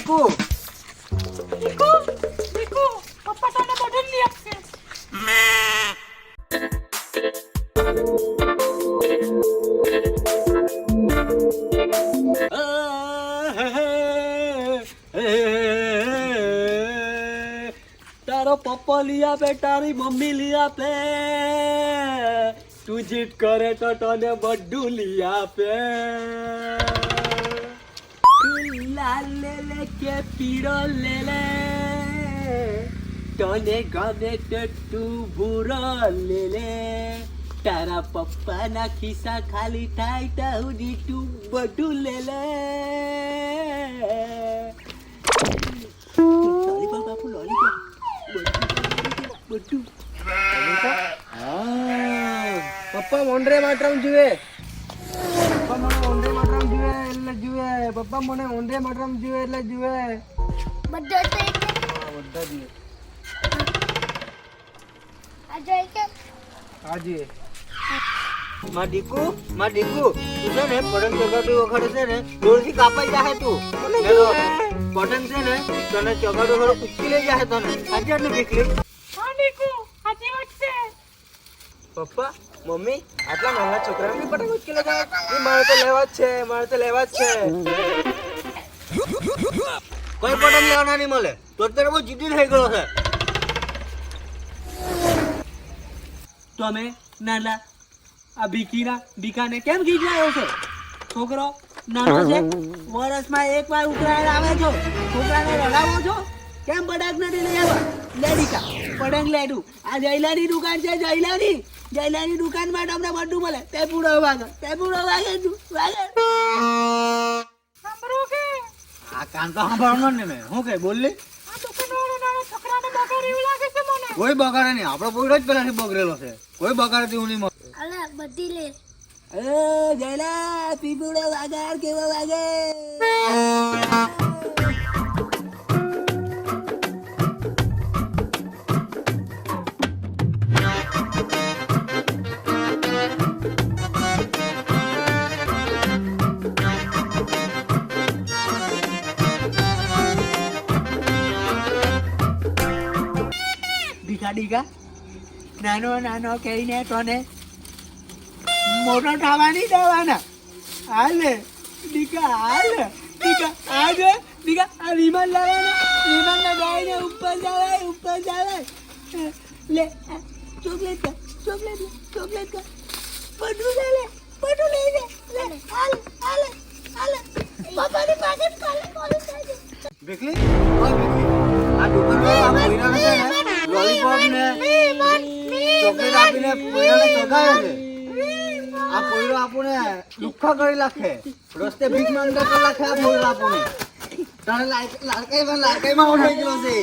દીકુ દીકુ દીકુ પપ્પા તને બટન લઈ આપશે. તારો પપ્પો લઈ આપે, તારી મમ્મી લઈ આપે, તું જીત કરે તો તને બધું લઈ આપે. લાલ લે લે કે પીળો લે લે, તને ગમે તો તું ભૂરો લે લે. તારા પપ્પાના ખિસ્સા ખાલી થાય ત્યાં સુધી તું બધું લે લે. લોલીપોપ આપું, લોલીપોપ બધું. પપ્પા મોંડરે માટરામ જુએ. પપ્પા મને ઓંડરે માટરામ જુએ એટલે જુએ. પપ્પા મને ઓંડરે માટરામ જુએ એટલે જુએ. બધા તો બધા જુએ. આ જોઈ કે હાજી. માં દીકુ, તું છે ને પતંગ ચગાવતી વખતે છે ને દોરથી કાપાઈ જાહે તું. પતંગ છે ને તને ચગાવતી વખતે ઉચકી લઈ જાહે તને. સાચી ને દીકરી? હા દીકુ સાચી વાત છે. પપ્પા મમ્મી આટલા નાના છોકરાને પતંગ ઉચકી લગાવે. એ મારે તો લેવા જ છે, મારે તો લેવા જ છે. કોઈ પતંગ લેવાના નહીં મળે. તો અત્યારે બહુ જીદી થઈ ગયો છે. તમે નાના આ ભીખાને કેમ ખીચવાયો છે? છોકરો નાનો છે, વર્ષમાં એક વાર ઉત્તરાયણ આવે છો, છોકરાને રડાવો છો. કેમ પતંગ નથી લઈ આવ્યા? લે ભીખા પતંગ લેડું. આ જયલાની દુકાન છે, જયલાની દુકાનમાં તમને બધું મળે. તે પૂરો વાગે તું વાગે. સાંભળો કે આ કાન તો સાંભળવાનો ને મેં શું કે બોલ લે. આ દુકાનવાળો નાના છોકરાને બગાડ એવું લાગે છે મને. કોઈ બગાડે નહીં, આપણો પોઈડો જ પેલાથી બગડેલો છે. કોઈ બગાડે તેવું નહીં મળે. અલે બધી લે. જયલા પીપુડો વાગાર કેવો વાગે. દીકા નાનો કહીને તને મોટો થવા નહીં દેવાના. હાલે દીકા આ વિમાન લાવવાના. વિમાનના ગાઈને ઉપર જવાય. લે ચોકલેટ કા બધું લે હાલે પપ્પાની પાકેટ કોલે બેકલી આ દુકાનમાં આ પોઈરાને છે ને લોલીપોપ ને ચોકલેટ આપીને પોઈરાને ચગાવે છે. આ પોઈરો આપણને દુઃખા કરી નાખે. રસ્તે ભીખ માંગતા કરી નાખે આ પોઈરો આપણને. તારે લાડકાઈમાં ઉઠાઈ ગયો છે.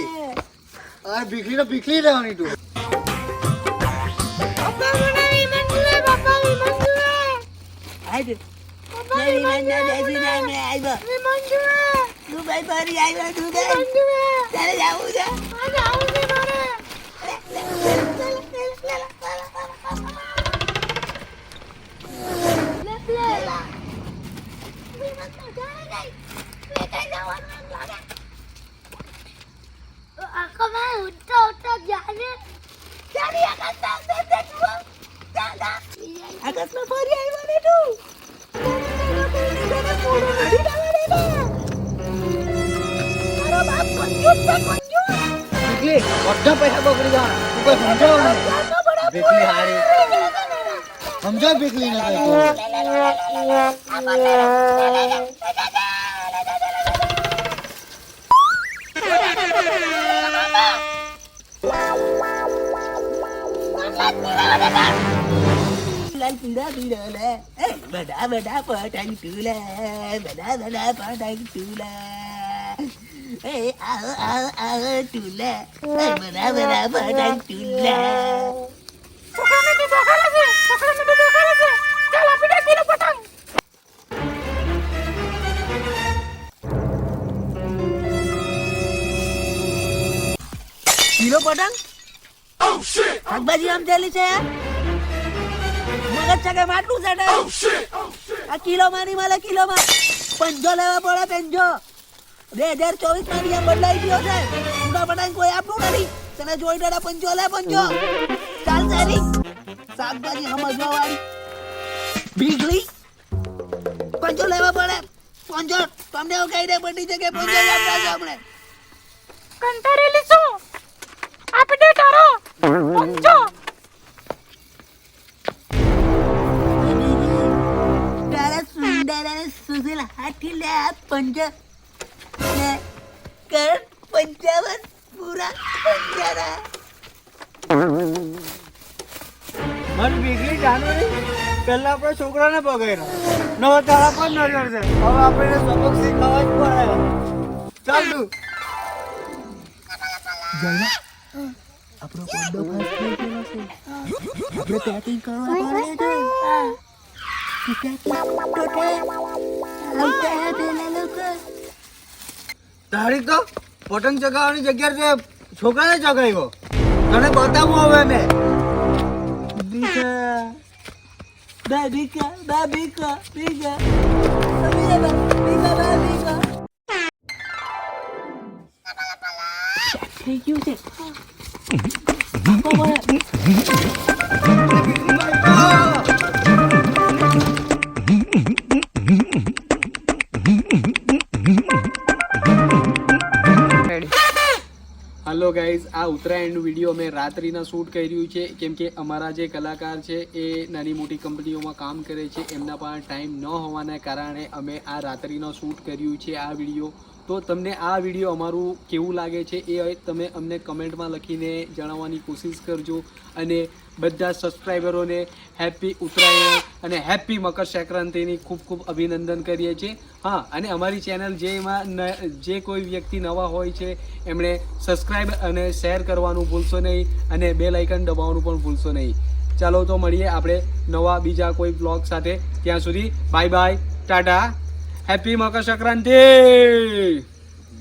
અરે ભીખલી રહેવાની તું. પપ્પા મને વિમાન જોઈએ. આઈ વિમાન જોઈએ. દુબઈ ફરી આવ્યો તું તારે જવું છે. આ જાવું છે મારે. આકાશમાં ફરી આવ્યો ને તું. ભીખલી બધા પૈસા બગડી જવાના. તું કોઈ સમજાવ નહીં. ભીખલી હારી સમજાવ. ભીખલી ને પીડા લે. બધા પતંગ તુલે. પતંગ તુલે. આવો તુલે. બધા પતંગ તુલે. છોકરાને તો બગાડે છે. ચાલ આપી દે પેલો પતંગ. કિલો પતંગ શાકભાજી આમ ચાલી છે. મગજ છે કે માટલું છે આ કિલો માં નહીં મળે. કિલો માં 5 લેવા પડે. 5 2024 માં નિયમ બદલાઈ ગયો છે. જૂના પટાઈને કોઈ આપતું નથી. તને જોઈ દાડા પંચો લે પંચો. ચાલ સારી શાકભાજી સમજવા વાળી બીગલી પંચો લેવા પડે. પંચો તમને એવું કહી દે બધી જગ્યાએ પંચો યાદ રાખજો આપણે. કંટાળેલી છું. આપી દે તારો પંચો. તારા સુંદર અને સુશીલ હાથી લે આ પંચો ને કર 55 પૂરા પંચારા. મારી બીકલી જાનો નહીં. પહેલા આપણે છોકરાને પગાડ્યો, નવો તારા પર નજર છે. હવે આપણે સબક શીખવા જ પડે. ચાલ તું. આપણો કોડો ફાસ થઈ ગયો છે. આપણે પેકિંગ કરવા પડે છે. તારી તો પતંગ ચગાવવાની જગ્યાએ છોકરાને ચગાવ્યો. તને બતાવું હવે મેં. બીકા બીકા બીકા થઈ ગયું છે. હલો ગાઈઝ, આ ઉત્તરાયણનું વિડીયો અમે રાત્રિના શૂટ કર્યું છે કેમ કે અમારા જે કલાકાર છે એ નાની મોટી કંપનીઓમાં કામ કરે છે. એમના પાસે ટાઈમ ન હોવાના કારણે અમે આ રાત્રિનો શૂટ કર્યું છે આ વિડીયો. તો તમને આ વિડીયો અમારું કેવું લાગે છે એ તમે અમને કમેન્ટમાં લખીને જણાવવાની કોશિશ કરજો. અને બધા સબસ્ક્રાઈબરોને હેપી ઉત્તરાયણ અને હેપી મકર સંક્રાંતિની ખૂબ ખૂબ અભિનંદન કરીએ છીએ. હા, અને અમારી ચેનલ જે કોઈ વ્યક્તિ નવા હોય છે એમણે સબસ્ક્રાઈબ અને શેર કરવાનું ભૂલશો નહીં અને બેલ આઇકન દબાવવાનું પણ ભૂલશો નહીં. ચાલો તો મળીએ આપણે નવા બીજા કોઈ બ્લોગ સાથે. ત્યાં સુધી bye bye, Tata, happy Makar Sankranti.